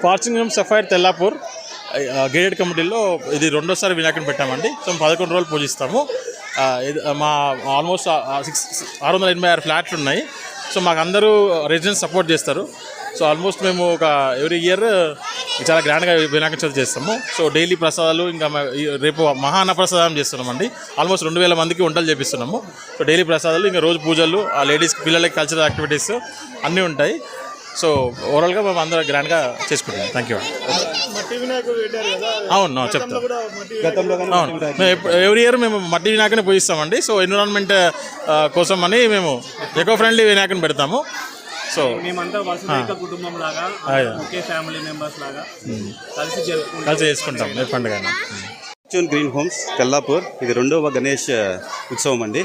Fortune sapphire Tellapur gated కమిటీలో ఇది రెండోసారి వినాయకుని పెట్టామండి. సో 11 రోజులు పూజిస్తాము. మా ఆల్మోస్ట్ 686 ఫ్లాట్లు ఉన్నాయి. సో మాకు అందరూ రెసిడెంట్స్ సపోర్ట్ చేస్తారు. సో ఆల్మోస్ట్ మేము ఒక ఎవ్రీ ఇయర్ చాలా గ్రాండ్గా వినాయక చవితి చేస్తాము. సో డైలీ ప్రసాదాలు, ఇంకా రేపు మహాన్న ప్రసాదం చేస్తున్నామండి. ఆల్మోస్ట్ 2000 మందికి వంటలు చేపిస్తున్నాము. సో డైలీ ప్రసాదాలు, ఇంకా రోజు పూజలు, ఆ లేడీస్కి పిల్లలకి కల్చరల్ యాక్టివిటీస్ అన్నీ ఉంటాయి. సో ఓవరాల్గా మేము అందరం గ్రాండ్గా చేసుకుంటాం. Thank you. అవును చెప్తాం. అవును, మేము ఎవ్రీ ఇయర్ మేము మట్టి వినాయకుని పూజిస్తామండి. సో ఎన్విరాన్మెంట్ కోసం అని మేము ఎకో ఫ్రెండ్లీ వినాయకుని పెడతాము. సో మేమంతా కుటుంబం లాగా ఒకే ఫ్యామిలీ మెంబర్స్ లాగా కలిసి చేసుకుంటాం ఈ పండుగ. ఫార్చ్యూన్ గ్రీన్ హోమ్స్ తెల్లాపూర్ ఇది 2వ గణేష్ ఉత్సవం అండి.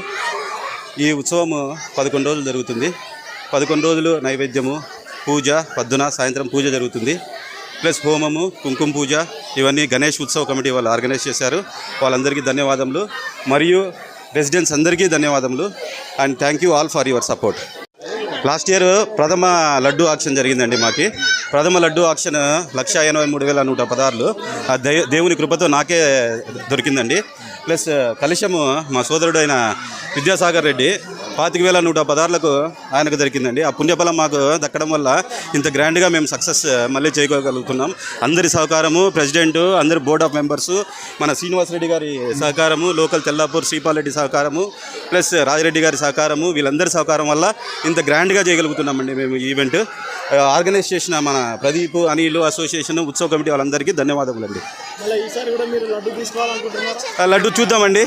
ఈ ఉత్సవం 11 రోజులు జరుగుతుంది. 11 రోజులు నైవేద్యము, పూజ, పొద్దున సాయంత్రం పూజ జరుగుతుంది. ప్లస్ హోమము, కుంకుమ పూజ, ఇవన్నీ గణేష్ ఉత్సవ కమిటీ వాళ్ళు ఆర్గనైజ్ చేశారు. వాళ్ళందరికీ ధన్యవాదములు, మరియు రెసిడెంట్స్ అందరికీ ధన్యవాదములు. And thank you all for your support. Last year ప్రథమ లడ్డు ఆక్షన్ జరిగిందండి. మాకి ప్రథమ లడ్డు ఆక్షన్ 1,83,116 దేవుని కృపతో నాకే దొరికిందండి. ప్లస్ కలశము మా సోదరుడు అయిన విద్యాసాగర్ రెడ్డి 25,116 ఆయనకు దొరికిందండి. ఆ పుణ్యఫలం మాకు దక్కడం వల్ల ఇంత గ్రాండ్గా మేము సక్సెస్ మళ్ళీ చేయగలుగుతున్నాం. అందరి సహకారము, ప్రెసిడెంటు, అందరి బోర్డ్ ఆఫ్ మెంబర్సు, మన శ్రీనివాసరెడ్డి గారి సహకారము, లోకల్ తెల్లాపూర్ శ్రీపాల్ రెడ్డి సహకారము, ప్లస్ రాజిరెడ్డి గారి సహకారము, వీళ్ళందరి సహకారం వల్ల ఇంత గ్రాండ్గా చేయగలుగుతున్నామండి మేము ఈ ఈవెంట్. ఆర్గనైజ్ చేసిన మన ప్రదీప్, అనిల్ అసోసియేషన్, ఉత్సవ కమిటీ వాళ్ళందరికీ ధన్యవాదములండి. లడ్డు చూద్దామండి,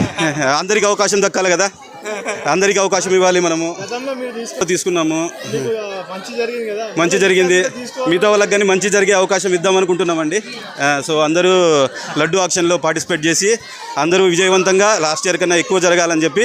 అందరికీ అవకాశం దక్కాలి కదా, అందరికీ అవకాశం ఇవ్వాలి. మనము తీసుకున్నాము, మంచి జరిగింది. మిగతా వాళ్ళకి కానీ మంచి జరిగే అవకాశం ఇద్దామనుకుంటున్నామండి. సో అందరూ లడ్డు ఆక్షన్లో పార్టిసిపేట్ చేసి అందరూ విజయవంతంగా లాస్ట్ ఇయర్ కన్నా ఎక్కువ జరగాలని చెప్పి